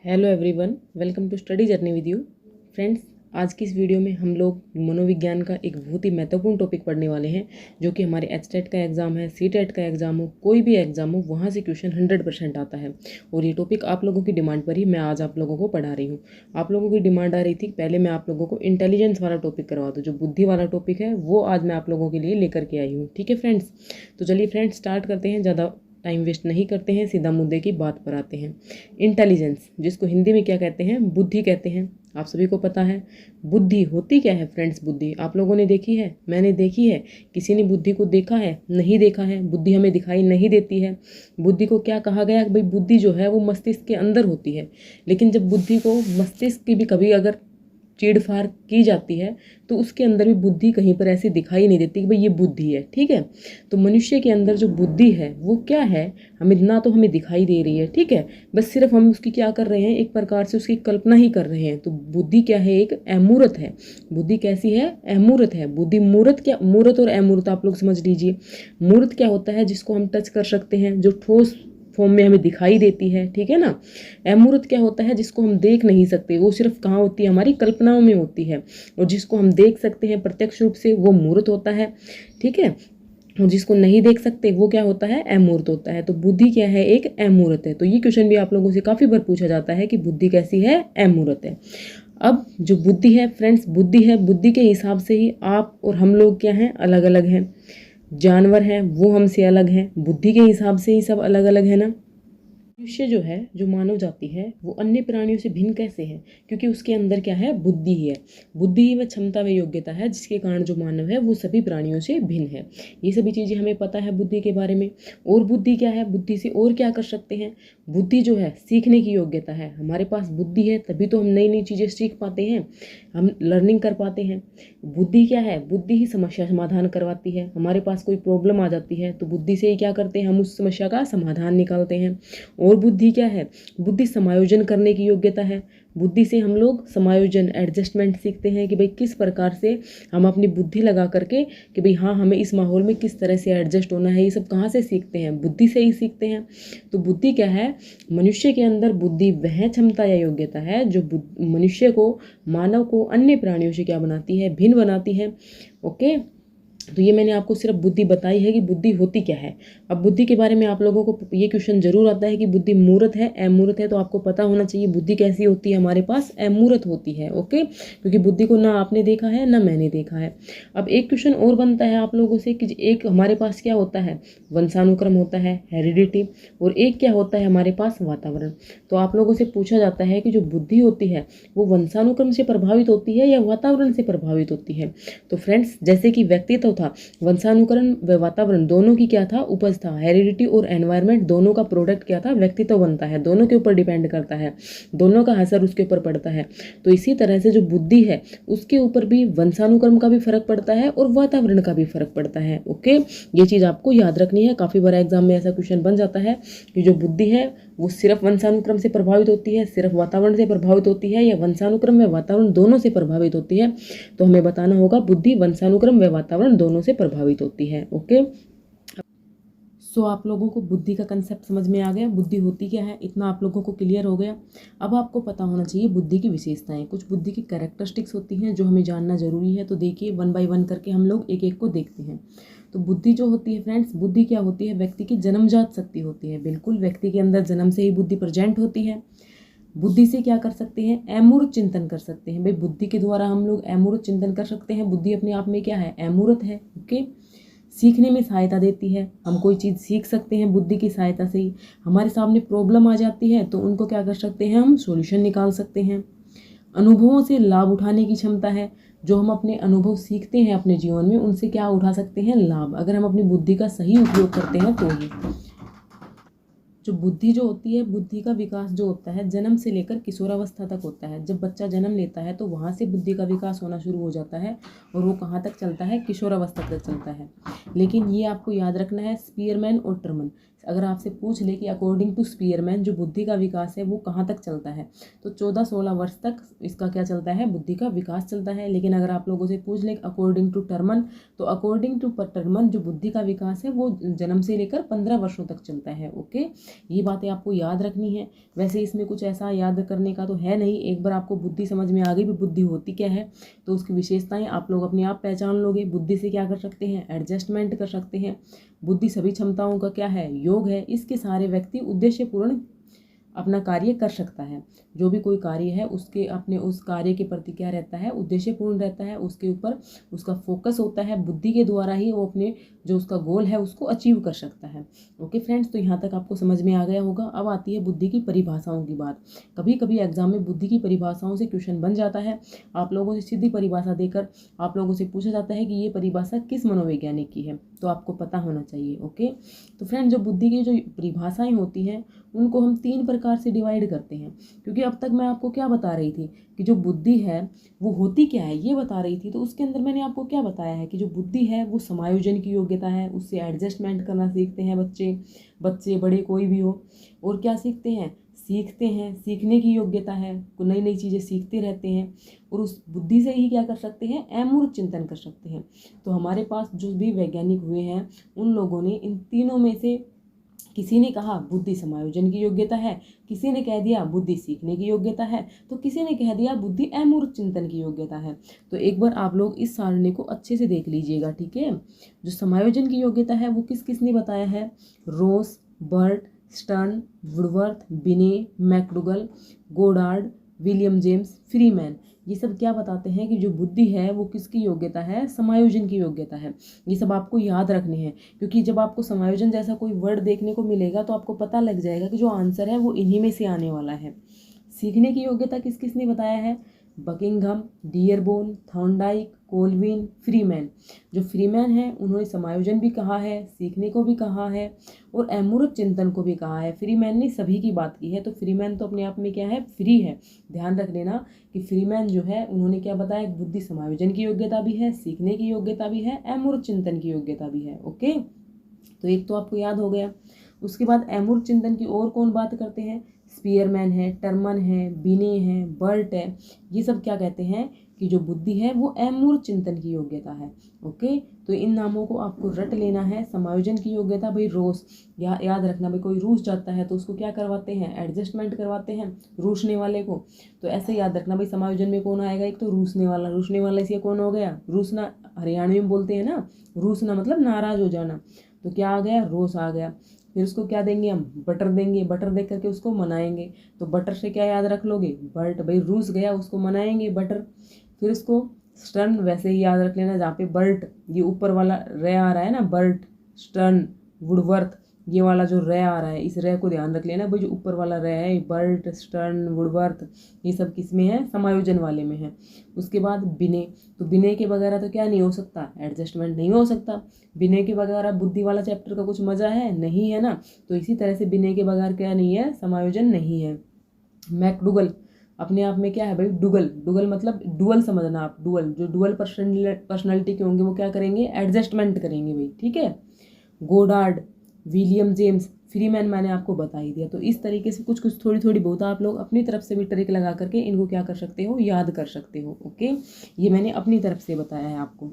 Hello everyone, welcome to study journey with you. Friends, आज की इस वीडियो में हम लोग मनोविज्ञान का एक बहुत ही महत्वपूर्ण टॉपिक पढ़ने वाले हैं, जो कि हमारे एचटेट का एग्ज़ाम है, सीटेट का एग्ज़ाम हो, कोई भी एग्ज़ाम हो, वहाँ से क्वेश्चन 100% आता है। और ये टॉपिक आप लोगों की डिमांड पर ही मैं आज आप लोगों को पढ़ा रही हूँ। आप लोगों की डिमांड आ रही थी पहले मैं आप लोगों को इंटेलिजेंस वाला टॉपिक करवा दूँ, जो बुद्धि वाला टॉपिक है वो आज मैं आप लोगों के लिए लेकर के आई हूँ। ठीक है फ्रेंड्स, तो चलिए फ्रेंड्स स्टार्ट करते हैं, ज़्यादा टाइम वेस्ट नहीं करते हैं, सीधा मुद्दे की बात पर आते हैं। इंटेलिजेंस, जिसको हिंदी में क्या कहते हैं, बुद्धि कहते हैं, आप सभी को पता है। बुद्धि होती क्या है फ्रेंड्स? बुद्धि आप लोगों ने देखी है, मैंने देखी है, किसी ने बुद्धि को देखा है? नहीं देखा है। बुद्धि हमें दिखाई नहीं देती है। बुद्धि को क्या कहा गया? भाई बुद्धि जो है वो मस्तिष्क के अंदर होती है, लेकिन जब बुद्धि को मस्तिष्क की भी कभी अगर चीड़-फाड़ की जाती है तो उसके अंदर भी बुद्धि कहीं पर ऐसी दिखाई नहीं देती कि भाई ये बुद्धि है। ठीक है, तो मनुष्य के अंदर जो बुद्धि है वो क्या है, हमें ना तो हमें दिखाई दे रही है। ठीक है, बस सिर्फ हम उसकी क्या कर रहे हैं, एक प्रकार से उसकी कल्पना ही कर रहे हैं। तो बुद्धि क्या है? एक अमूर्त है। बुद्धि कैसी है? अमूर्त है। बुद्धि मूर्त क्या? मूर्त और अमूर्त आप लोग समझ लीजिए। मूर्त क्या होता है? जिसको हम टच कर सकते हैं, जो ठोस फॉर्म में हमें दिखाई देती है। ठीक है ना। अमूर्त क्या होता है? जिसको हम देख नहीं सकते, वो सिर्फ कहाँ होती है? हमारी कल्पनाओं में होती है। और जिसको हम देख सकते हैं प्रत्यक्ष रूप से, वो मूर्त होता है। ठीक है, और जिसको नहीं देख सकते वो क्या होता है? अमूर्त होता है। तो बुद्धि क्या है? एक अमूर्त है। तो ये क्वेश्चन भी आप लोगों से काफ़ी बार पूछा जाता है कि बुद्धि कैसी है? अमूर्त है। अब जो बुद्धि है फ्रेंड्स, बुद्धि है, बुद्धि के हिसाब से ही आप और हम लोग क्या हैं? अलग अलग हैं। जानवर हैं वो हमसे अलग हैं, बुद्धि के हिसाब से ही सब अलग अलग है ना। मनुष्य जो है, जो मानव जाति है, वो अन्य प्राणियों से भिन्न कैसे है? क्योंकि उसके अंदर क्या है? बुद्धि ही है। बुद्धि ही वह क्षमता व योग्यता है जिसके कारण जो मानव है वो सभी प्राणियों से भिन्न है। ये सभी चीज़ें हमें पता है बुद्धि के बारे में। और बुद्धि क्या है? बुद्धि से और क्या कर सकते हैं? बुद्धि जो है सीखने की योग्यता है। हमारे पास बुद्धि है तभी तो हम नई नई चीज़ें सीख पाते हैं, हम लर्निंग कर पाते हैं। बुद्धि क्या है? बुद्धि ही समस्या समाधान करवाती है। हमारे पास कोई प्रॉब्लम आ जाती है तो बुद्धि से ही क्या करते हैं? हम उस समस्या का समाधान निकालते हैं। और बुद्धि क्या है? बुद्धि समायोजन करने की योग्यता है। बुद्धि से हम लोग समायोजन, एडजस्टमेंट सीखते हैं कि भाई किस प्रकार से हम अपनी बुद्धि लगा करके कि भाई हाँ हमें इस माहौल में किस तरह से एडजस्ट होना है। ये सब कहाँ से सीखते हैं? बुद्धि से ही सीखते हैं। तो बुद्धि क्या है? मनुष्य के अंदर बुद्धि वह क्षमता या योग्यता है जो मनुष्य को, मानव को अन्य प्राणियों से क्या बनाती है? भिन्न बनाती है। ओके, तो ये मैंने आपको सिर्फ बुद्धि बताई है कि बुद्धि होती क्या है। अब बुद्धि के बारे में आप लोगों को ये क्वेश्चन जरूर आता है कि बुद्धि मूर्त है अमूर्त है, तो आपको पता होना चाहिए बुद्धि कैसी होती है। हमारे पास अमूर्त होती है। ओके, क्योंकि बुद्धि को ना आपने देखा है ना मैंने देखा है। अब एक क्वेश्चन और बनता है आप लोगों से कि एक हमारे पास क्या होता है? वंशानुक्रम होता है, हेरिडिटी, और एक क्या होता है हमारे पास? वातावरण। तो आप लोगों से पूछा जाता है कि जो बुद्धि होती है वो वंशानुक्रम से प्रभावित होती है या वातावरण से प्रभावित होती है? तो फ्रेंड्स, जैसे कि व्यक्तित्व था, वंशानुकरण व वातावरण दोनों की क्या था? उपज था। हेरिडिटी और एनवायरनमेंट दोनों का प्रोडक्ट क्या था? व्यक्तित्व बनता है। दोनों के ऊपर डिपेंड करता है, दोनों का असर उसके ऊपर पड़ता है। तो इसी तरह से जो बुद्धि है उसके ऊपर भी वंशानुक्रम का भी फर्क पड़ता है और वातावरण का भी फर्क पड़ता है। ओके, ये चीज़ आपको याद रखनी है। काफ़ी बार एग्जाम में ऐसा क्वेश्चन बन जाता है कि जो बुद्धि है वो सिर्फ वंशानुक्रम से प्रभावित होती है, सिर्फ वातावरण से प्रभावित होती है, या वंशानुक्रम व वातावरण दोनों से प्रभावित होती है। तो हमें बताना होगा बुद्धि वंशानुक्रम व वातावरण दोनों से प्रभावित होती है। ओके, सो आप लोगों को बुद्धि का कंसेप्ट समझ में आ गया, बुद्धि होती क्या है, इतना आप लोगों को क्लियर हो गया। अब आपको पता होना चाहिए बुद्धि की विशेषताएं, कुछ बुद्धि की कैरेक्टरिस्टिक्स होती हैं जो हमें जानना जरूरी है। तो देखिए वन बाय वन करके हम लोग एक एक को देखते हैं। तो बुद्धि जो होती है फ्रेंड्स, बुद्धि क्या होती है? व्यक्ति की जन्मजात शक्ति होती है। बिल्कुल, व्यक्ति के अंदर जन्म से ही बुद्धि प्रेजेंट होती है। बुद्धि से क्या कर सकते हैं? अमूर्त चिंतन कर सकते हैं। भाई बुद्धि के द्वारा हम लोग अमूर्त चिंतन कर सकते हैं। बुद्धि अपने आप में क्या है? अमूर्त है। ओके, सीखने में सहायता देती है, हम कोई चीज़ सीख सकते हैं बुद्धि की सहायता से ही। हमारे सामने प्रॉब्लम आ जाती है तो उनको क्या कर सकते हैं? हम सॉल्यूशन निकाल सकते हैं। अनुभवों से लाभ उठाने की क्षमता है, जो हम अपने अनुभव सीखते हैं अपने जीवन में उनसे क्या उठा सकते हैं? लाभ, अगर हम अपनी बुद्धि का सही उपयोग करते हैं तो ही। जो बुद्धि जो होती है, बुद्धि का विकास जो होता है जन्म से लेकर किशोरावस्था तक होता है। जब बच्चा जन्म लेता है तो वहाँ से बुद्धि का विकास होना शुरू हो जाता है और वो कहाँ तक चलता है? किशोरावस्था तक चलता है। लेकिन ये आपको याद रखना है, स्पीयरमैन और टर्मन, अगर आपसे पूछ ले कि अकॉर्डिंग टू स्पीयरमैन जो बुद्धि का विकास है वो कहाँ तक चलता है, तो 14-16 वर्ष तक इसका क्या चलता है, बुद्धि का विकास चलता है। लेकिन अगर आप लोगों से पूछ ले अकॉर्डिंग टू टर्मन, तो अकॉर्डिंग टू टर्मन जो बुद्धि का विकास है वो जन्म से लेकर 15 वर्षों तक चलता है। ओके, ये बातें आपको याद रखनी है। वैसे इसमें कुछ ऐसा याद करने का तो है नहीं, एक बार आपको बुद्धि समझ में आ गई भी बुद्धि होती क्या है, तो उसकी विशेषताएं आप लोग अपने आप पहचान लोगे। बुद्धि से क्या कर सकते हैं, एडजस्टमेंट कर सकते हैं। बुद्धि सभी क्षमताओं का क्या है, योग है। इसके सहारे व्यक्ति उद्देश्यपूर्ण अपना कार्य कर सकता है। जो भी कोई कार्य है उसके अपने उस कार्य के प्रति क्या रहता है, उद्देश्यपूर्ण रहता है, उसके ऊपर उसका फोकस होता है। बुद्धि के द्वारा ही वो अपने जो उसका गोल है उसको अचीव कर सकता है। ओके फ्रेंड्स, तो यहाँ तक आपको समझ में आ गया होगा। अब आती है बुद्धि की परिभाषाओं की बात। कभी कभी एग्जाम में बुद्धि की परिभाषाओं से क्वेश्चन बन जाता है। आप लोगों से सीधी परिभाषा देकर आप लोगों से पूछा जाता है कि ये परिभाषा किस मनोवैज्ञानिक की है, तो आपको पता होना चाहिए। ओके, तो फ्रेंड जो बुद्धि की जो परिभाषाएं होती हैं उनको हम 3 प्रकार से डिवाइड करते हैं। क्योंकि अब तक मैं आपको क्या बता रही थी कि जो बुद्धि है वो होती क्या है, ये बता रही थी। तो उसके अंदर मैंने आपको क्या बताया है कि जो बुद्धि है वो समायोजन की योग्यता है, उससे एडजस्टमेंट करना सीखते हैं बच्चे बड़े कोई भी हो। और क्या सीखते हैं, सीखने की योग्यता है, नई नई चीज़ें सीखते रहते हैं। और उस बुद्धि से ही क्या कर सकते हैं, अमूर्त चिंतन कर सकते हैं। तो हमारे पास जो भी वैज्ञानिक हुए हैं उन लोगों ने इन तीनों में से किसी ने कहा बुद्धि समायोजन की योग्यता है, किसी ने कह दिया बुद्धि सीखने की योग्यता है, तो किसी ने कह दिया बुद्धि अमूर्त चिंतन की योग्यता है। तो एक बार आप लोग इस सारणी को अच्छे से देख लीजिएगा, ठीक है। जो समायोजन की योग्यता है वो किसने बताया है, रोस, बर्ट, स्टर्न, वुडवर्थ, बिने, McDougall, Goddard, William James, Freeman. ये सब क्या बताते हैं कि जो बुद्धि है वो किसकी योग्यता है, समायोजन की योग्यता है। ये सब आपको याद रखने हैं, क्योंकि जब आपको समायोजन जैसा कोई वर्ड देखने को मिलेगा तो आपको पता लग जाएगा कि जो आंसर है वो इन्हीं में से आने वाला है। सीखने की योग्यता किसने बताया है, बकिंघम, डियरबोन, थॉर्नडाइक, कोलविन, फ्रीमैन। जो फ्रीमैन है उन्होंने समायोजन भी कहा है, सीखने को भी कहा है और अमूर्त चिंतन को भी कहा है। फ्रीमैन ने सभी की बात की है। तो फ्रीमैन तो अपने आप में क्या है, फ्री है। ध्यान रख लेना कि फ्रीमैन जो है उन्होंने क्या बताया, बुद्धि समायोजन की योग्यता भी है, सीखने की योग्यता भी है, अमूर्त चिंतन की योग्यता भी है। ओके, तो एक तो आपको याद हो गया। उसके बाद अमूर्त चिंतन की और कौन बात करते हैं, स्पीयरमैन है, टर्मन है, बिने है, बर्ट है। ये सब क्या कहते हैं कि जो बुद्धि है वो अमूर्त चिंतन की योग्यता है। ओके, तो इन नामों को आपको रट लेना है। समायोजन की योग्यता भाई रोस, याद रखना भाई कोई रूस जाता है तो उसको क्या करवाते हैं, एडजस्टमेंट करवाते हैं रूसने वाले को। तो ऐसे याद रखना भाई समायोजन में कौन आएगा, एक तो रूसने वाला इसलिए कौन हो गया, रूसना। हरियाणवी में बोलते हैं ना, रूसना मतलब नाराज हो जाना। तो क्या आ गया, रोस आ गया। फिर उसको क्या देंगे हम, बटर देंगे, बटर दे करके उसको मनाएंगे। तो बटर से क्या याद रख लोगे, बर्ट, भाई रूस गया उसको मनाएंगे बटर। फिर उसको स्टर्न वैसे ही याद रख लेना, जहाँ पे बर्ट ये ऊपर वाला रे आ रहा है ना, बर्ट, स्टर्न, वुडवर्थ, ये वाला जो रे आ रहा है इस रे को ध्यान रख लेना भाई। जो ऊपर वाला रे है बर्ट, स्टर्न, वुडवर्थ, ये सब किस में है, समायोजन वाले में है। उसके बाद बिने, तो बिने के वगैरह तो क्या नहीं हो सकता, एडजस्टमेंट नहीं हो सकता। बिने के वगैरह बुद्धि वाला चैप्टर का कुछ मजा है नहीं, है ना। तो इसी तरह से बिने के बगैर क्या नहीं है, समायोजन नहीं है। मैकडूगल अपने आप में क्या है भाई, डुगल मतलब डुअल समझना आप, जो डुअल पर्सनैलिटी के होंगे वो क्या करेंगे, एडजस्टमेंट करेंगे भाई, ठीक है। गोडार्ड, विलियम जेम्स, फ्रीमैन मैंने आपको बता ही दिया। तो इस तरीके से कुछ थोड़ी बहुत आप लोग अपनी तरफ से भी ट्रिक लगा करके इनको क्या कर सकते हो, याद कर सकते हो। ओके, ये मैंने अपनी तरफ से बताया है आपको।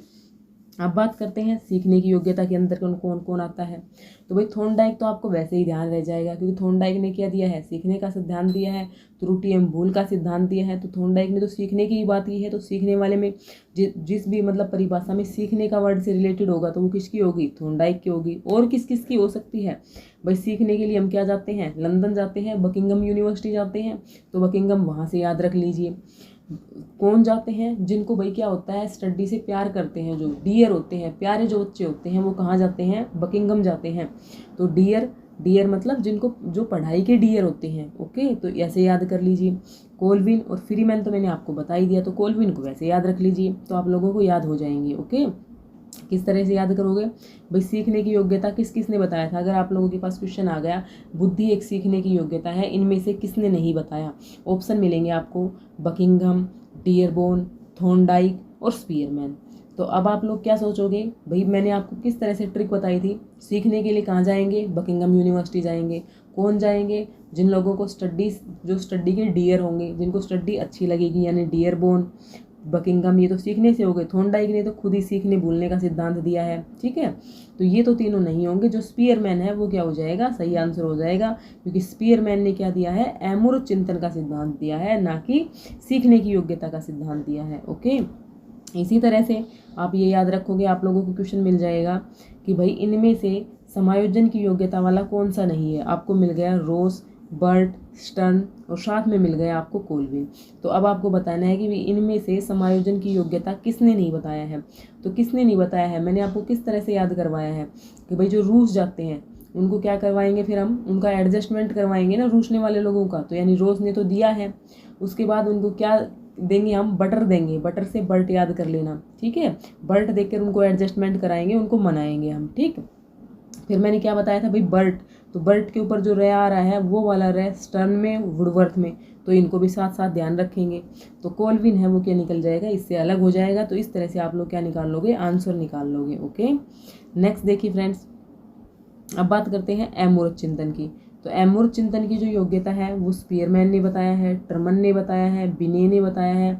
अब बात करते हैं सीखने की योग्यता के अंदर कौन कौन आता है। तो भाई थॉर्नडाइक तो आपको वैसे ही ध्यान रह जाएगा, क्योंकि थॉर्नडाइक ने क्या दिया है, सीखने का सिद्धांत दिया है, त्रुटि एवं भूल का सिद्धांत दिया है। तो थॉर्नडाइक ने तो सीखने की ही बात की है। तो सीखने वाले में जिस भी मतलब परिभाषा में सीखने का वर्ड से रिलेटेड होगा तो वो किसकी होगी, थॉर्नडाइक की होगी। और किस की हो सकती है भाई, सीखने के लिए हम क्या जाते हैं, लंदन जाते हैं, बकिंघम यूनिवर्सिटी जाते हैं। तो बकिंघम वहाँ से याद रख लीजिए। कौन जाते हैं, जिनको भाई क्या होता है, स्टडी से प्यार करते हैं, जो डियर होते हैं, प्यारे जो बच्चे होते हैं वो कहाँ जाते हैं, बकिंघम जाते हैं। तो डियर मतलब जिनको जो पढ़ाई के डियर होते हैं। ओके, तो ऐसे याद कर लीजिए। कोलविन और फ्रीमैन तो मैंने आपको बता ही दिया, तो कोलविन को वैसे याद रख लीजिए, तो आप लोगों को याद हो जाएंगे। ओके, किस तरह से याद करोगे भाई, सीखने की योग्यता किसने बताया था। अगर आप लोगों के पास क्वेश्चन आ गया बुद्धि एक सीखने की योग्यता है, इनमें से किसने नहीं बताया, ऑप्शन मिलेंगे आपको, बकिंघम, डियरबोन, थॉर्नडाइक और स्पीयरमैन। तो अब आप लोग क्या सोचोगे, भाई मैंने आपको किस तरह से ट्रिक बताई थी, सीखने के लिए कहाँ जाएंगे, बकिंघम यूनिवर्सिटी जाएंगे। कौन जाएंगे, जिन लोगों को स्टडी के डियर होंगे, जिनको स्टडी अच्छी लगेगी, यानी डियर बोन, बकिंघम, ये तो सीखने से हो गए। थॉर्नडाइक ने तो खुद ही सीखने भूलने का सिद्धांत दिया है, ठीक है। तो ये तो तीनों नहीं होंगे। जो स्पीयरमैन है वो क्या हो जाएगा, सही आंसर हो जाएगा, क्योंकि स्पीयरमैन ने क्या दिया है, अमूर्त चिंतन का सिद्धांत दिया है, ना कि सीखने की योग्यता का सिद्धांत दिया है। ओके, इसी तरह से आप ये याद रखोगे, आप लोगों को क्वेश्चन मिल जाएगा कि भाई इनमें से समायोजन की योग्यता वाला कौन सा नहीं है। आपको मिल गया रोस, बर्ट, स्टर्न और साथ में मिल गया आपको कोलविन। तो अब आपको बताना है कि इनमें से समायोजन की योग्यता किसने नहीं बताया है। तो किसने नहीं बताया है, मैंने आपको किस तरह से याद करवाया है कि भाई जो रूस जाते हैं उनको क्या करवाएंगे, फिर हम उनका एडजस्टमेंट करवाएंगे ना रूसने वाले लोगों का। तो यानी रोस ने तो दिया है, उसके बाद उनको क्या देंगे, हम बटर देंगे। बटर से बर्ट याद कर लेना, ठीक है। बर्ट देकर उनको एडजस्टमेंट कराएंगे, उनको मनाएंगे हम, ठीक। फिर मैंने क्या बताया था भाई, बर्ट, तो बर्ट के ऊपर जो रे आ रहा है वो वाला रे स्टर्न में, वुडवर्थ में, तो इनको भी साथ साथ ध्यान रखेंगे। तो कोलविन है वो क्या निकल जाएगा, इससे अलग हो जाएगा। तो इस तरह से आप लोग क्या निकाल लोगे, आंसर निकाल लोगे। ओके, नेक्स्ट देखिए फ्रेंड्स, अब बात करते हैं अमूर्त चिंतन की। तो अमूर्त चिंतन की जो योग्यता है वो स्पीयरमैन ने बताया है, टर्मन ने बताया है, बिने ने बताया है,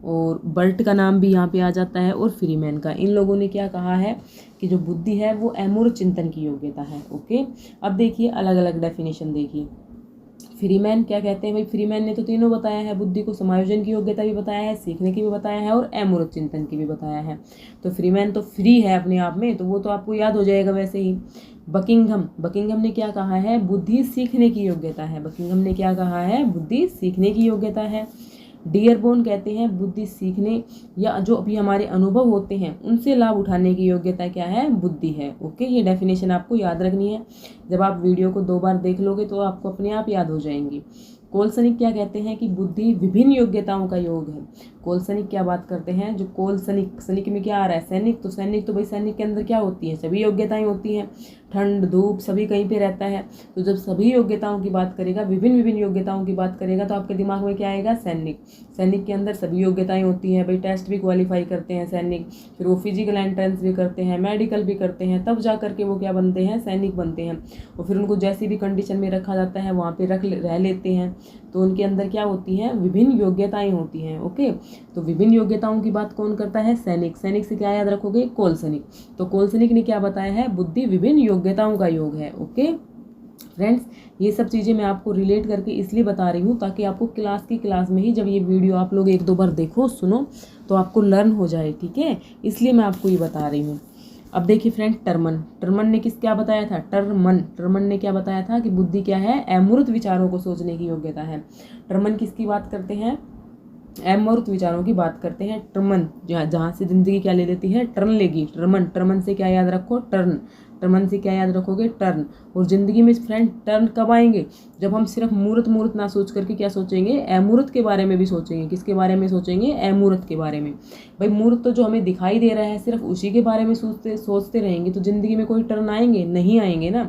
और बर्ट का नाम भी यहाँ पे आ जाता है, और फ्रीमैन का। इन लोगों ने क्या कहा है कि जो बुद्धि है वो अमूर्त चिंतन की योग्यता है। ओके, अब देखिए अलग अलग डेफिनेशन देखिए। फ्रीमैन क्या कहते हैं भाई, फ्रीमैन ने तो तीनों बताया है, बुद्धि को समायोजन की योग्यता भी बताया है, सीखने की भी बताया है, और अमूर्त चिंतन की भी बताया है। तो फ्रीमैन तो फ्री है अपने आप में, तो वो तो आपको याद हो जाएगा वैसे ही। बकिंघम ने क्या कहा है, बुद्धि सीखने की योग्यता है। बकिंघम ने क्या कहा है, बुद्धि सीखने की योग्यता है। डियरबोन कहते हैं बुद्धि सीखने या जो अभी हमारे अनुभव होते हैं उनसे लाभ उठाने की योग्यता क्या है, बुद्धि है। ओके, ये डेफिनेशन आपको याद रखनी है। जब आप वीडियो को 2 बार देख लोगे तो आपको अपने आप याद हो जाएंगी। कोलसनिक क्या कहते हैं कि बुद्धि विभिन्न योग्यताओं का योग है। कोलसनिक क्या बात करते हैं, जो कोलसनिक, सनिक में क्या आ रहा है, सैनिक, तो सैनिक तो भाई सैनिक के अंदर क्या होती है, सभी योग्यताएं होती हैं, ठंड धूप सभी कहीं पे रहता है। तो जब सभी योग्यताओं की बात करेगा, विभिन्न योग्यताओं की बात करेगा, तो आपके दिमाग में क्या आएगा, सैनिक। सैनिक के अंदर सभी योग्यताएं होती हैं भाई, टेस्ट भी क्वालिफाई करते हैं सैनिक, फिर वो फिजिकल एंट्रेंस भी करते हैं, मेडिकल भी करते हैं, तब जा करके वो क्या बनते हैं, सैनिक बनते हैं। और फिर उनको जैसी भी कंडीशन में रखा जाता है वहाँ पे रह लेते हैं। तो उनके अंदर क्या होती हैं, विभिन्न योग्यताएं होती हैं। ओके, तो विभिन्न योग्यताओं की बात कौन करता है, सैनिक। सैनिक से क्या याद रखोगे, कोलसनिक। तो कोलसनिक ने क्या बताया है, बुद्धि विभिन्न योग्यताओं का योग है। ओके फ्रेंड्स, ये सब चीज़ें मैं आपको रिलेट करके इसलिए बता रही हूँ ताकि आपको क्लास में ही जब ये वीडियो आप लोग 1-2 बार देखो सुनो तो आपको लर्न हो जाए, ठीक है। इसलिए मैं आपको ये बता रही हूँ। अब देखिए फ्रेंड, टर्मन ने क्या बताया था, टर्मन ने क्या बताया था कि बुद्धि क्या है, अमूर्त विचारों को सोचने की योग्यता है। टर्मन किसकी बात करते हैं, अमूर्त विचारों की बात करते हैं। टर्मन जहाँ से जिंदगी क्या ले लेती है, टर्न लेगी। टर्मन से क्या याद रखो, टर्मन से क्या याद रखोगे, टर्न। और जिंदगी में फ्रेंड टर्न कब आएंगे, जब हम सिर्फ मूर्त ना सोच करके क्या सोचेंगे, अमूर्त के बारे में भी सोचेंगे। किसके बारे में सोचेंगे, अमूर्त के बारे में। भाई मूर्त तो जो हमें दिखाई दे रहा है सिर्फ उसी के बारे में सोचते रहेंगे तो जिंदगी में कोई टर्न आएंगे, नहीं आएंगे ना।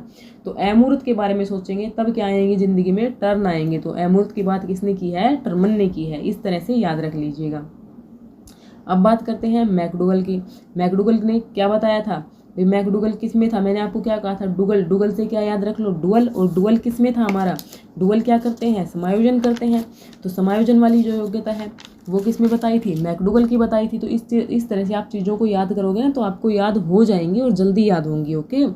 तो अमूर्त के बारे में सोचेंगे तब क्या आएंगे, जिंदगी में टर्न आएंगे। तो अमूर्त की बात किसने की है, टर्मन ने की है। इस तरह से याद रख लीजिएगा। अब बात करते हैं मैकडूगल की। मैकडूगल ने क्या बताया था, भाई मैकडूगल किस में था, मैंने आपको क्या कहा था, डुगल से क्या याद रख लो, डुअल। और डुअल किस में था हमारा, डुअल क्या करते हैं, समायोजन करते हैं। तो समायोजन वाली जो योग्यता है वो किस में बताई थी, मैकडूगल की बताई थी। तो इस तरह से आप चीज़ों को याद करोगे ना तो आपको याद हो जाएंगी और जल्दी याद होंगी। ओके,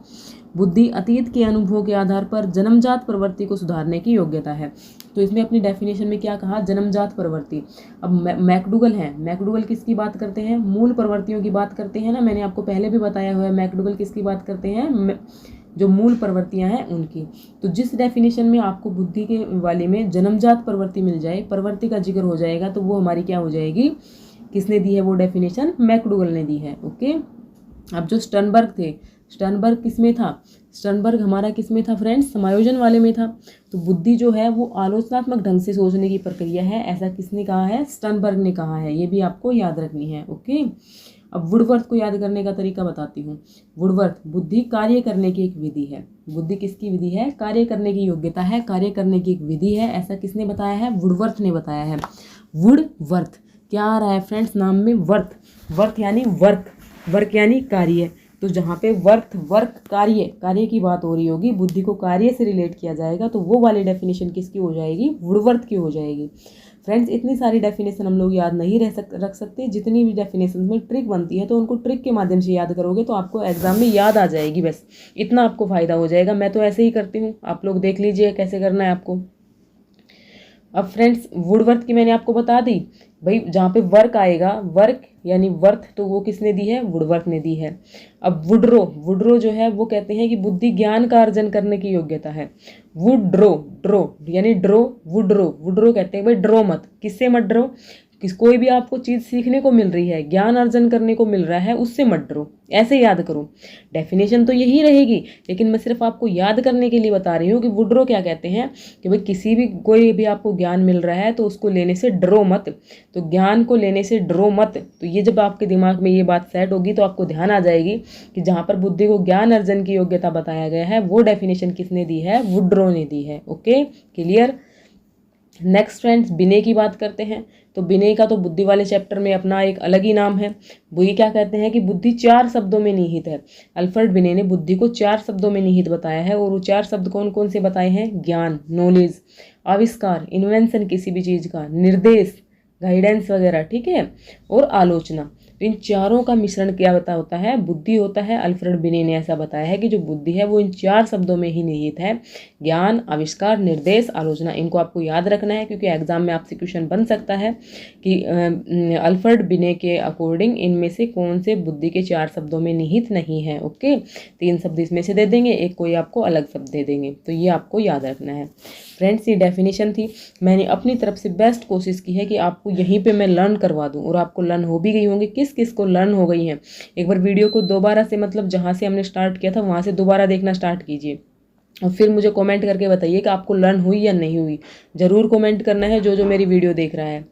बुद्धि अतीत के अनुभवों के आधार पर जन्मजात प्रवृत्ति को सुधारने की योग्यता है। तो इसमें अपनी डेफिनेशन में क्या कहा, जन्मजात प्रवृत्ति। अब मैकडूगल है, मैकडूगल किसकी बात करते हैं, मूल प्रवृत्तियों की बात करते हैं ना। मैंने आपको पहले भी बताया हुआ है, मैकडूगल किसकी बात करते हैं, जो मूल प्रवृत्तियां हैं उनकी। तो जिस डेफिनेशन में आपको बुद्धि के वाले में जन्मजात प्रवृत्ति मिल जाए, प्रवृत्ति का जिक्र हो जाएगा, तो वो हमारी क्या हो जाएगी, किसने दी है वो डेफिनेशन, मैकडूगल ने दी है। ओके, अब जो स्टर्नबर्ग किस में था, स्टर्नबर्ग हमारा किस में था फ्रेंड्स, समायोजन वाले में था। तो बुद्धि जो है वो आलोचनात्मक ढंग से सोचने की प्रक्रिया है, ऐसा किसने कहा है, स्टर्नबर्ग ने कहा है। ये भी आपको याद रखनी है। ओके, अब वुडवर्थ को याद करने का तरीका बताती हूँ। वुडवर्थ, बुद्धि कार्य करने की एक विधि है। बुद्धि किसकी विधि है, कार्य करने की योग्यता है, कार्य करने की एक विधि है। ऐसा किसने बताया है, वुडवर्थ ने बताया है। वुडवर्थ क्या आ रहा है फ्रेंड्स नाम में? वर्थ। वर्थ यानी वर्क, वर्क यानी कार्य। तो जहाँ पे वर्थ, वर्क, कार्य, कार्य की बात हो रही होगी, बुद्धि को कार्य से रिलेट किया जाएगा, तो वो वाली डेफिनेशन किसकी हो जाएगी? वुडवर्थ की हो जाएगी। फ्रेंड्स इतनी सारी डेफिनेशन हम लोग याद नहीं रख सकते। जितनी भी डेफिनेशन में ट्रिक बनती है तो उनको ट्रिक के माध्यम से याद करोगे तो आपको एग्जाम में याद आ जाएगी। बस इतना आपको फ़ायदा हो जाएगा। मैं तो ऐसे ही करती हूँ, आप लोग देख लीजिए कैसे करना है आपको। अब फ्रेंड्स वुडवर्थ की मैंने आपको बता दी भाई, जहाँ पे वर्क आएगा, वर्क यानी वर्थ, तो वो किसने दी है? वुडवर्थ ने दी है। अब वुडरो, वुडरो जो है वो कहते हैं कि बुद्धि ज्ञान का अर्जन करने की योग्यता है। वुडरो, ड्रो यानी ड्रो, वुडरो, वुडरो कहते हैं भाई ड्रो मत, किससे मत ड्रो? कोई भी आपको चीज़ सीखने को मिल रही है, ज्ञान अर्जन करने को मिल रहा है, उससे मत डरो, ऐसे याद करो। डेफिनेशन तो यही रहेगी, लेकिन मैं सिर्फ आपको याद करने के लिए बता रही हूँ कि वुडरो क्या कहते हैं कि भाई किसी भी, कोई भी आपको ज्ञान मिल रहा है तो उसको लेने से डरो मत। तो ज्ञान को लेने से डरो मत, तो ये जब आपके दिमाग में ये बात सेट होगी तो आपको ध्यान आ जाएगी कि जहाँ पर बुद्धि को ज्ञान अर्जन की योग्यता बताया गया है वो डेफिनेशन किसने दी है? वुडरो ने दी है। Okay, clear. नेक्स्ट फ्रेंड्स विनय की बात करते हैं। तो विनय का तो बुद्धि वाले चैप्टर में अपना एक अलग ही नाम है। वो ये क्या कहते हैं कि बुद्धि 4 शब्दों में निहित है। अल्फ्रेड विनय ने बुद्धि को 4 शब्दों में निहित बताया है, और वो 4 शब्द कौन कौन से बताए हैं? ज्ञान, नॉलेज, आविष्कार, इन्वेंशन किसी भी चीज़ का, निर्देश, गाइडेंस वगैरह, ठीक है, और आलोचना। तो इन चारों का मिश्रण क्या होता है? बुद्धि होता है। अल्फ्रेड विनय ने ऐसा बताया है कि जो बुद्धि है वो इन 4 शब्दों में ही निहित है। ज्ञान, आविष्कार, निर्देश, आलोचना। इनको आपको याद रखना है क्योंकि एग्जाम में आपसे क्वेश्चन बन सकता है कि अल्फ्रेड विनय के अकॉर्डिंग इनमें से कौन से बुद्धि के 4 शब्दों में निहित नहीं है। ओके, 3 शब्द इसमें से दे देंगे, एक कोई आपको अलग शब्द दे देंगे, तो ये आपको याद रखना है। फ्रेंड्स ये डेफिनेशन थी, मैंने अपनी तरफ से बेस्ट कोशिश की है कि आपको यहीं पे मैं लर्न करवा दूं, और आपको लर्न हो भी गई होंगी। किस किस को लर्न हो गई हैं? एक बार वीडियो को दोबारा से, मतलब जहाँ से हमने स्टार्ट किया था वहाँ से दोबारा देखना स्टार्ट कीजिए, और फिर मुझे कमेंट करके बताइए कि आपको लर्न हुई या नहीं हुई। ज़रूर कमेंट करना है जो जो मेरी वीडियो देख रहा है।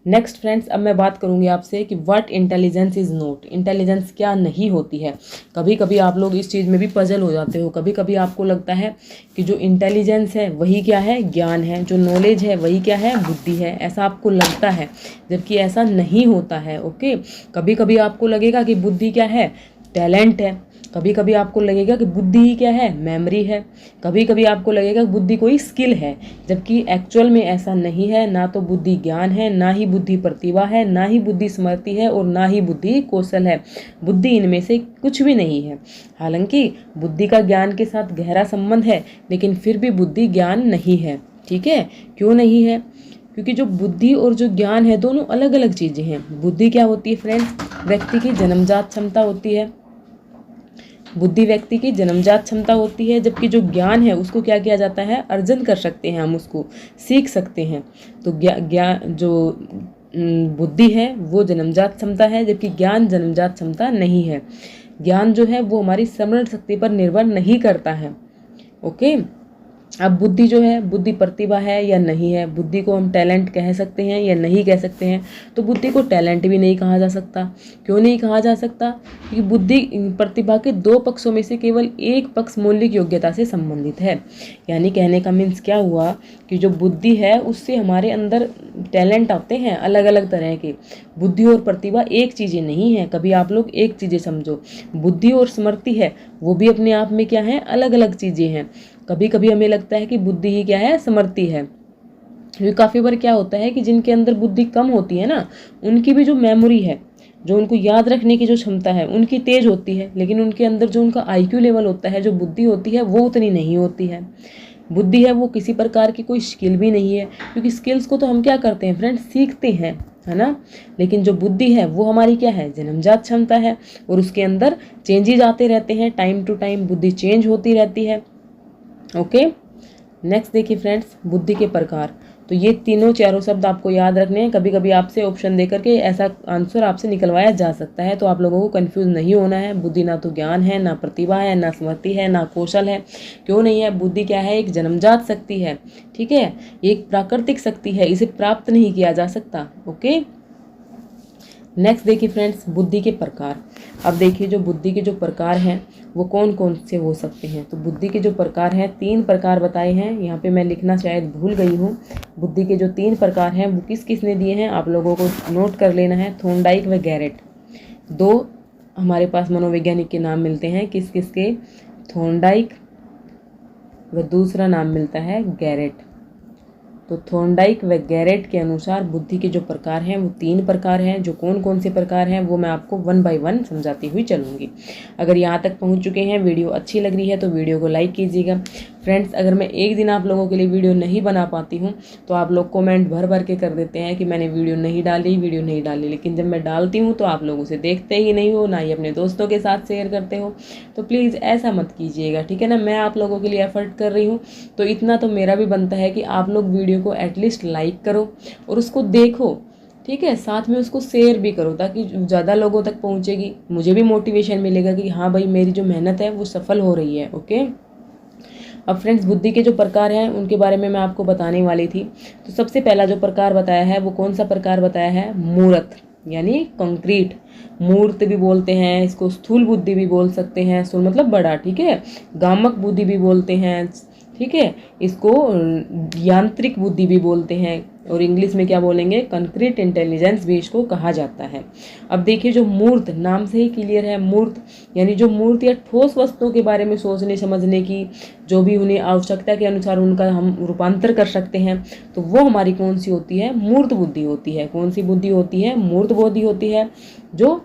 नेक्स्ट फ्रेंड्स, अब मैं बात करूंगी आपसे कि what intelligence is not. Intelligence क्या नहीं होती है। कभी कभी आप लोग इस चीज़ में भी पजल हो जाते हो। कभी कभी आपको लगता है कि जो इंटेलिजेंस है वही क्या है? ज्ञान है। जो नॉलेज है वही क्या है? बुद्धि है। ऐसा आपको लगता है, जबकि ऐसा नहीं होता है। ओके, कभी कभी आपको लगेगा कि बुद्धि क्या है? टैलेंट है। कभी कभी आपको लगेगा कि बुद्धि ही क्या है? मेमोरी है। कभी कभी आपको लगेगा कि बुद्धि कोई स्किल है, जबकि एक्चुअल में ऐसा नहीं है। ना तो बुद्धि ज्ञान है, ना ही बुद्धि प्रतिभा है, ना ही बुद्धि स्मृति है, और ना ही बुद्धि कौशल है। बुद्धि इनमें से कुछ भी नहीं है। हालांकि बुद्धि का ज्ञान के साथ गहरा संबंध है, लेकिन फिर भी बुद्धि ज्ञान नहीं है। ठीक है, क्यों नहीं है? क्योंकि जो बुद्धि और जो ज्ञान है दोनों अलग अलग चीज़ें हैं। बुद्धि क्या होती है फ्रेंड्स? व्यक्ति की जन्मजात क्षमता होती है। बुद्धि व्यक्ति की जन्मजात क्षमता होती है, जबकि जो ज्ञान है उसको क्या किया जाता है? अर्जन कर सकते हैं, हम उसको सीख सकते हैं। तो जो बुद्धि है वो जन्मजात क्षमता है, जबकि ज्ञान जन्मजात क्षमता नहीं है। ज्ञान जो है वो हमारी स्मरण शक्ति पर निर्भर नहीं करता है। ओके, अब बुद्धि जो है, बुद्धि प्रतिभा है या नहीं है? बुद्धि को हम टैलेंट कह सकते हैं या नहीं कह सकते हैं? तो बुद्धि को टैलेंट भी नहीं कहा जा सकता। क्यों नहीं कहा जा सकता? क्योंकि बुद्धि प्रतिभा के 2 पक्षों में से केवल एक पक्ष मौलिक योग्यता से संबंधित है। यानी कहने का मीन्स क्या हुआ कि जो बुद्धि है उससे हमारे अंदर टैलेंट आते हैं अलग अलग तरह के। बुद्धि और प्रतिभा एक चीज़ें नहीं है। कभी आप लोग एक चीज़ें समझो, बुद्धि और स्मृति है वो भी अपने आप में क्या है? अलग अलग चीज़ें हैं। कभी कभी हमें लगता है कि बुद्धि ही क्या है? स्मृति है। क्योंकि काफ़ी बार क्या होता है कि जिनके अंदर बुद्धि कम होती है ना, उनकी भी जो मेमोरी है, जो उनको याद रखने की जो क्षमता है उनकी तेज होती है, लेकिन उनके अंदर जो उनका IQ लेवल होता है, जो बुद्धि होती है, वो उतनी नहीं होती है। बुद्धि है वो किसी प्रकार की कोई स्किल भी नहीं है, क्योंकि स्किल्स को तो हम क्या करते हैं फ्रेंड्स? सीखते हैं, है ना। लेकिन जो बुद्धि है वो हमारी क्या है? जन्मजात क्षमता है, और उसके अंदर चेंजेज आते रहते हैं। टाइम टू टाइम बुद्धि चेंज होती रहती है। ओके, नेक्स्ट देखिए फ्रेंड्स, बुद्धि के प्रकार। तो ये तीनों चारों शब्द आपको याद रखने हैं। कभी कभी आपसे ऑप्शन देकर के ऐसा आंसर आपसे निकलवाया जा सकता है, तो आप लोगों को कंफ्यूज नहीं होना है। बुद्धि ना तो ज्ञान है, ना प्रतिभा है, ना स्मृति है, ना कौशल है। क्यों नहीं है? बुद्धि क्या है? एक जन्मजात शक्ति है। ठीक है, एक प्राकृतिक शक्ति है, इसे प्राप्त नहीं किया जा सकता। ओके, नेक्स्ट देखिए फ्रेंड्स, बुद्धि के प्रकार। अब देखिए जो बुद्धि के जो प्रकार हैं वो कौन कौन से हो सकते हैं। तो बुद्धि के जो प्रकार हैं, 3 प्रकार बताए हैं। यहाँ पे मैं लिखना शायद भूल गई हूँ। बुद्धि के जो 3 प्रकार हैं वो किस किस ने दिए हैं, आप लोगों को नोट कर लेना है। थॉर्नडाइक व गैरेट, 2 हमारे पास मनोवैज्ञानिक के नाम मिलते हैं, किस किस के, थॉर्नडाइक व दूसरा नाम मिलता है गैरेट। तो थॉर्नडाइक व गैरेट के अनुसार बुद्धि के जो प्रकार हैं वो 3 प्रकार हैं। जो कौन कौन से प्रकार हैं वो मैं आपको 1 बाय 1 समझाती हुई चलूँगी। अगर यहाँ तक पहुँच चुके हैं, वीडियो अच्छी लग रही है तो वीडियो को लाइक कीजिएगा। फ्रेंड्स, अगर मैं एक दिन आप लोगों के लिए वीडियो नहीं बना पाती हूँ तो आप लोग कमेंट भर भर के कर देते हैं कि मैंने वीडियो नहीं डाली, लेकिन जब मैं डालती हूँ तो आप लोग उसे देखते ही नहीं हो, ना ही अपने दोस्तों के साथ शेयर करते हो। तो प्लीज़ ऐसा मत कीजिएगा, ठीक है ना। मैं आप लोगों के लिए एफर्ट कर रही हूँ तो इतना तो मेरा भी बनता है कि आप लोग वीडियो को एटलीस्ट लाइक करो और उसको देखो, ठीक है। साथ में उसको शेयर भी करो ताकि ज़्यादा लोगों तक पहुँचेगी, मुझे भी मोटिवेशन मिलेगा कि हाँ भाई मेरी जो मेहनत है वो सफल हो रही है। ओके, अब फ्रेंड्स बुद्धि के जो प्रकार हैं उनके बारे में मैं आपको बताने वाली थी। तो सबसे पहला जो प्रकार बताया है वो कौन सा प्रकार बताया है, मूर्त यानी कंक्रीट। मूर्त भी बोलते हैं इसको, स्थूल बुद्धि भी बोल सकते हैं, स्थूल मतलब बड़ा, ठीक है। गामक बुद्धि भी बोलते हैं, ठीक है। इसको यांत्रिक बुद्धि भी बोलते हैं और इंग्लिश में क्या बोलेंगे, कंक्रीट इंटेलिजेंस भी इसको कहा जाता है। अब देखिए जो मूर्त, नाम से ही क्लियर है, मूर्त यानी जो मूर्त या ठोस वस्तुओं के बारे में सोचने समझने की, जो भी उन्हें आवश्यकता के अनुसार उनका हम रूपांतर कर सकते हैं, तो वो हमारी कौन सी होती है, मूर्त बुद्धि होती है। कौन सी बुद्धि होती है, मूर्त बुद्धि होती है। जो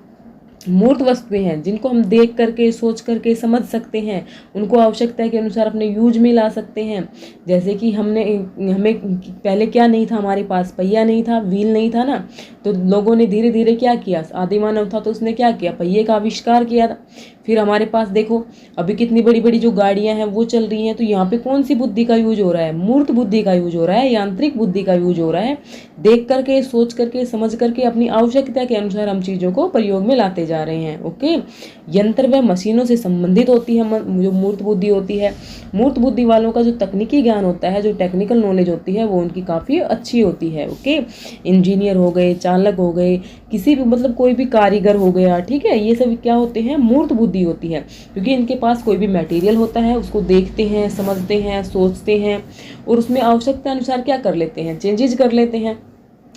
मूर्त वस्तुएं हैं जिनको हम देख करके, सोच करके समझ सकते हैं, उनको आवश्यकता के अनुसार अपने यूज में ला सकते हैं। जैसे कि हमें पहले क्या नहीं था, हमारे पास पहिया नहीं था, व्हील नहीं था ना, तो लोगों ने धीरे धीरे क्या किया, आदि मानव था तो उसने क्या किया, पहिए का आविष्कार किया था। फिर हमारे पास देखो अभी कितनी बड़ी बड़ी जो गाड़ियां हैं वो चल रही हैं, तो यहाँ पे कौन सी बुद्धि का यूज हो रहा है, मूर्त बुद्धि का यूज हो रहा है, यांत्रिक बुद्धि का यूज हो रहा है। देख करके, सोच करके, समझ करके अपनी आवश्यकता के अनुसार हम चीज़ों को प्रयोग में लाते जा रहे हैं। ओके, यंत्र व मशीनों से संबंधित होती है जो मूर्त बुद्धि होती है। मूर्त बुद्धि वालों का जो तकनीकी ज्ञान होता है, जो टेक्निकल नॉलेज होती है, वो उनकी काफ़ी अच्छी होती है। ओके, इंजीनियर हो गए, चालक हो गए, किसी भी मतलब कोई भी कारीगर हो गया, ठीक है, ये सब क्या होते हैं, मूर्त बुद्धि होती है। क्योंकि इनके पास कोई भी मटेरियल होता है, उसको देखते हैं, समझते हैं, सोचते हैं और उसमें आवश्यकता अनुसार क्या कर लेते हैं, चेंजेस कर लेते हैं।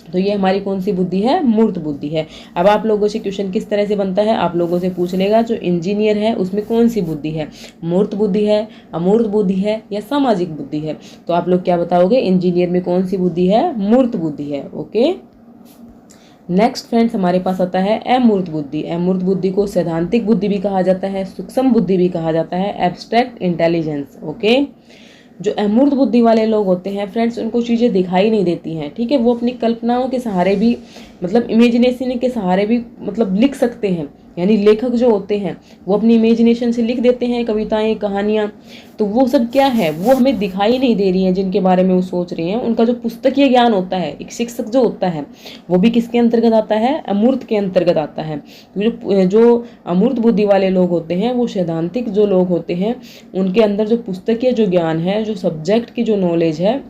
तो ये हमारी कौन सी बुद्धि है, मूर्त बुद्धि है। अब आप लोगों से क्वेश्चन किस तरह से बनता है, आप लोगों से पूछ लेगा जो इंजीनियर है उसमें कौन सी बुद्धि है, मूर्त बुद्धि है, अमूर्त बुद्धि है या सामाजिक बुद्धि है। तो आप लोग क्या बताओगे, इंजीनियर में कौन सी बुद्धि है, मूर्त बुद्धि है। ओके, नेक्स्ट फ्रेंड्स हमारे पास आता है अमूर्त बुद्धि। अमूर्त बुद्धि को सैद्धांतिक बुद्धि भी कहा जाता है, सूक्ष्म बुद्धि भी कहा जाता है, एब्स्ट्रैक्ट इंटेलिजेंस। ओके, जो अमूर्त बुद्धि वाले लोग होते हैं फ्रेंड्स, उनको चीज़ें दिखाई नहीं देती हैं, ठीक है। वो अपनी कल्पनाओं के सहारे भी, मतलब इमेजिनेशन के सहारे भी मतलब लिख सकते हैं। यानी लेखक जो होते हैं वो अपनी इमेजिनेशन से लिख देते हैं कविताएं, कहानियाँ। तो वो सब क्या है, वो हमें दिखाई नहीं दे रही हैं, जिनके बारे में वो सोच रहे हैं। उनका जो पुस्तकीय ज्ञान होता है, एक शिक्षक जो होता है, वो भी किसके अंतर्गत आता है, अमूर्त के अंतर्गत आता है। जो अमूर्त बुद्धि वाले लोग होते हैं, वो सैद्धांतिक जो लोग होते हैं, उनके अंदर जो पुस्तकीय जो ज्ञान है, जो सब्जेक्ट की जो नॉलेज है,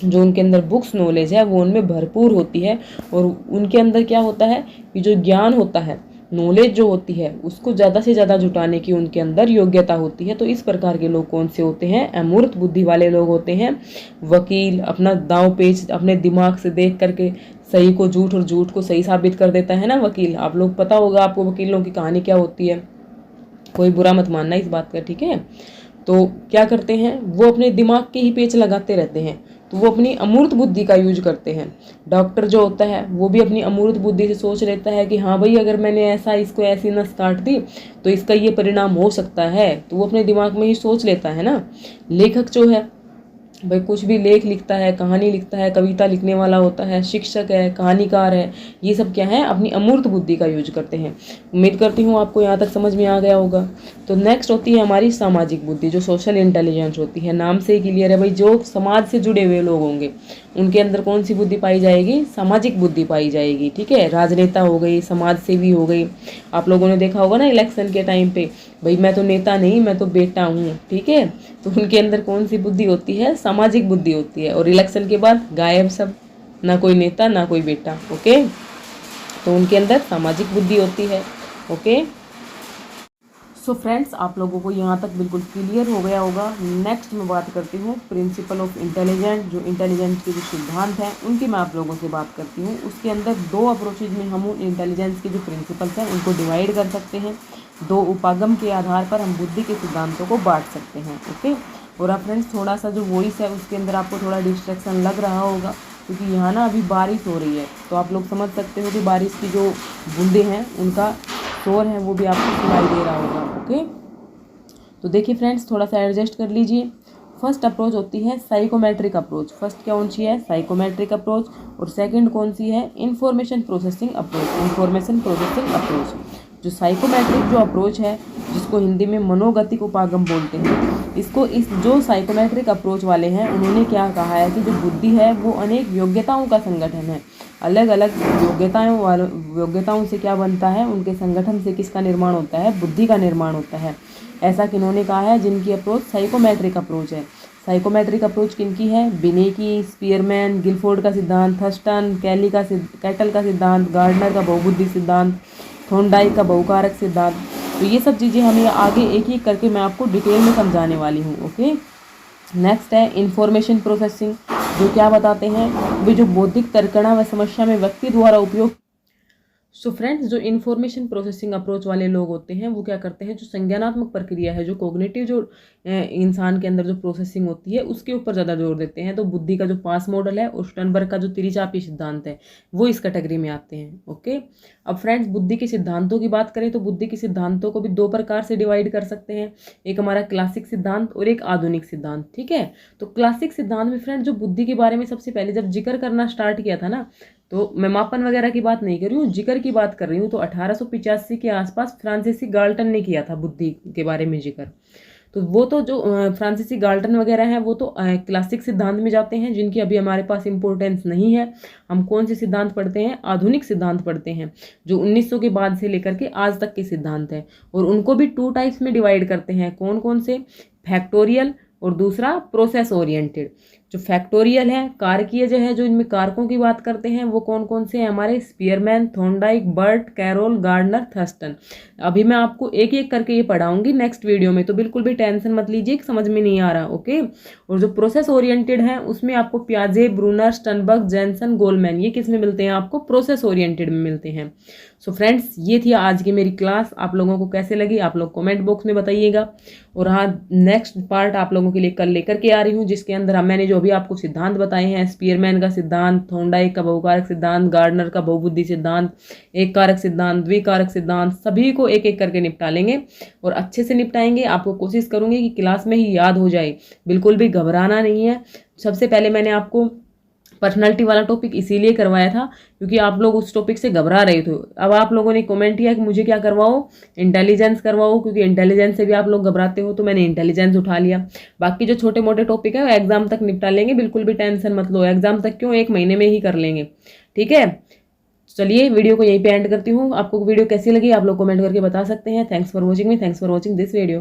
जो उनके अंदर बुक्स नॉलेज है, वो उनमें भरपूर होती है। और उनके अंदर क्या होता है कि जो ज्ञान होता है, नॉलेज जो होती है, उसको ज़्यादा से ज़्यादा जुटाने की उनके अंदर योग्यता होती है। तो इस प्रकार के लोग कौन से होते हैं, अमूर्त बुद्धि वाले लोग होते हैं। वकील अपना दांव पेच अपने दिमाग से देख करके सही को झूठ और झूठ को सही साबित कर देता है ना वकील। आप लोग पता होगा आपको वकीलों की कहानी क्या होती है, कोई बुरा मत मानना इस बात का, ठीक है। तो क्या करते हैं, वो अपने दिमाग के ही पेच लगाते रहते हैं, तो वो अपनी अमूर्त बुद्धि का यूज करते हैं। डॉक्टर जो होता है वो भी अपनी अमूर्त बुद्धि से सोच लेता है कि हाँ भाई अगर मैंने ऐसा इसको ऐसी नस काट दी तो इसका ये परिणाम हो सकता है, तो वो अपने दिमाग में ही सोच लेता है ना। लेखक जो है भाई कुछ भी लेख लिखता है, कहानी लिखता है, कविता लिखने वाला होता है, शिक्षक है, कहानीकार है, ये सब क्या है, अपनी अमूर्त बुद्धि का यूज करते हैं। उम्मीद करती हूँ आपको यहाँ तक समझ में आ गया होगा। तो नेक्स्ट होती है हमारी सामाजिक बुद्धि, जो सोशल इंटेलिजेंस होती है। नाम से ही क्लियर है भाई, जो समाज से जुड़े हुए लोग होंगे उनके अंदर कौन सी बुद्धि पाई जाएगी, सामाजिक बुद्धि पाई जाएगी, ठीक है। राजनेता हो गई, समाज सेवी हो गई। आप लोगों ने देखा होगा ना इलेक्शन के टाइम पे, भाई मैं तो नेता नहीं, मैं तो बेटा हूँ, ठीक है। तो उनके अंदर कौन सी बुद्धि होती है, सामाजिक बुद्धि होती है। और इलेक्शन के बाद गायब सब, ना कोई नेता ना कोई बेटा। ओके, तो उनके अंदर सामाजिक बुद्धि होती है। ओके, सो फ्रेंड्स, आप लोगों को यहाँ तक बिल्कुल क्लियर हो गया होगा। नेक्स्ट मैं बात करती हूँ प्रिंसिपल ऑफ इंटेलिजेंस, जो इंटेलिजेंस के जो सिद्धांत हैं उनकी मैं आप लोगों से बात करती हूँ। उसके अंदर 2 अप्रोचेज में हम इंटेलिजेंस के जो प्रिंसिपल्स हैं उनको डिवाइड कर सकते हैं। 2 उपागम के आधार पर हम बुद्धि के सिद्धांतों को बांट सकते हैं। ओके, और अब फ्रेंड्स, थोड़ा सा जो वॉइस है उसके अंदर आपको थोड़ा डिस्ट्रैक्शन लग रहा होगा, क्योंकि यहाँ ना अभी बारिश हो रही है, तो आप लोग समझ सकते हो कि बारिश की जो बूंदें हैं उनका शोर है वो भी आपको सुनाई दे रहा होगा। ओके, तो देखिए फ्रेंड्स, थोड़ा सा एडजस्ट कर लीजिए। फर्स्ट अप्रोच होती है साइकोमेट्रिक अप्रोच। फर्स्ट कौन सी है? Psychometric approach. और सेकंड कौन सी है? Information processing approach. Information processing approach. जो साइकोमेट्रिक जो अप्रोच है, जिसको हिंदी में मनोगतिक उपागम बोलते हैं, इसको इस जो साइकोमेट्रिक अप्रोच वाले हैं उन्होंने क्या कहा है कि जो बुद्धि है वो अनेक योग्यताओं का संगठन है। अलग अलग योग्यताओं से क्या बनता है? उनके संगठन से किसका निर्माण होता है? बुद्धि का निर्माण होता है। ऐसा किन्होंने कहा है? जिनकी अप्रोच साइकोमेट्रिक अप्रोच है। साइकोमेट्रिक अप्रोच किनकी है? बिनेकी, स्पीयरमैन, गिलफोर्ड का सिद्धांत, थर्स्टन, कैटल का सिद्धांत, गार्डनर का बहुबुद्धि सिद्धांत, थॉर्नडाइक का बहुकारक सिद्धांत। तो ये सब चीज़ें हमें आगे एक एक करके मैं आपको डिटेल में समझाने वाली हूँ। ओके, नेक्स्ट है इंफॉर्मेशन प्रोसेसिंग, जो क्या बताते हैं? वे जो बौद्धिक तर्कणा व समस्या में व्यक्ति द्वारा उपयोग। सो फ्रेंड्स, जो इन्फॉर्मेशन प्रोसेसिंग अप्रोच वाले लोग होते हैं वो क्या करते हैं? जो संज्ञानात्मक प्रक्रिया है, जो कोग्निटिव जो इंसान के अंदर जो प्रोसेसिंग होती है उसके ऊपर ज़्यादा जोर देते हैं। तो बुद्धि का जो पास मॉडल है और स्टर्नबर्ग का जो त्रिचापी सिद्धांत है वो इस कैटेगरी में आते हैं। ओके, अब फ्रेंड्स, बुद्धि के सिद्धांतों की बात करें तो बुद्धि के सिद्धांतों को भी 2 प्रकार से डिवाइड कर सकते हैं। एक हमारा क्लासिक सिद्धांत और एक आधुनिक सिद्धांत। ठीक है, तो क्लासिक सिद्धांत में फ्रेंड्स जो बुद्धि के बारे में सबसे पहले जब जिक्र करना स्टार्ट किया था ना, तो मैं मापन वगैरह की बात नहीं कर रही हूँ, जिक्र की बात कर रही हूँ। तो 1885 के आसपास फ्रांसीसी गाल्टन ने किया था बुद्धि के बारे में जिक्र। तो वो तो जो फ्रांसीसी गाल्टन वगैरह हैं वो तो क्लासिक सिद्धांत में जाते हैं, जिनकी अभी हमारे पास इंपॉर्टेंस नहीं है। हम कौन से सिद्धांत पढ़ते हैं? आधुनिक सिद्धांत पढ़ते हैं, जो 1900 के बाद से लेकर के आज तक के सिद्धांत हैं। और उनको भी 2 टाइप्स में डिवाइड करते हैं। कौन कौन से? फैक्टोरियल और दूसरा प्रोसेस ओरिएंटेड। जो फैक्टोरियल है, कारकीय जो है, जो इनमें कारकों की बात करते हैं, वो कौन कौन से हैं हमारे? Spearman, Thorndike, Burt, Carroll, Gardner, Thurstone. अभी मैं आपको एक एक करके ये पढ़ाऊंगी नेक्स्ट वीडियो में, तो बिल्कुल भी टेंशन मत लीजिए कि समझ में नहीं आ रहा। ओके, और जो प्रोसेस ओरिएंटेड है उसमें आपको पियाजे, ब्रूनर, स्टर्नबर्ग, जेनसन, गोलमैन, ये किस में मिलते हैं? आपको प्रोसेस ओरिएंटेड में मिलते हैं। सो फ्रेंड्स, ये थी आज की मेरी क्लास। आप लोगों को कैसे लगी आप लोग कमेंट बॉक्स में बताइएगा। और हाँ, नेक्स्ट पार्ट आप लोगों के लिए कल लेकर के आ रही हूँ, जिसके अंदर मैंने जो भी आपको सिद्धांत बताए हैं, स्पीयरमैन का सिद्धांत, थॉर्नडाइक का बहुकारक सिद्धांत, गार्डनर का बहुबुद्धि सिद्धांत, एक कारक सिद्धांत, द्विकारक सिद्धांत, सभी को एक एक करके निपटा लेंगे और अच्छे से निपटाएंगे। आपको कोशिश करूंगी कि क्लास में ही याद हो जाए, बिल्कुल भी घबराना नहीं है। सबसे पहले मैंने आपको पर्सनालिटी वाला टॉपिक इसीलिए करवाया था क्योंकि आप लोग उस टॉपिक से घबरा रहे थे। अब आप लोगों ने कमेंट किया कि मुझे क्या करवाओ? इंटेलिजेंस करवाओ, क्योंकि इंटेलिजेंस से भी आप लोग घबराते हो, तो मैंने इंटेलिजेंस उठा लिया। बाकी जो छोटे मोटे टॉपिक है वो एग्जाम तक निपटा लेंगे, बिल्कुल भी टेंशन मत लो। एग्जाम तक क्यों, 1 महीने में ही कर लेंगे। ठीक है, चलिए वीडियो को यहीं पे एंड करती हूँ। आपको वीडियो कैसी लगी आप लोग कमेंट करके बता सकते हैं। Thanks for watching me, thanks for watching this video.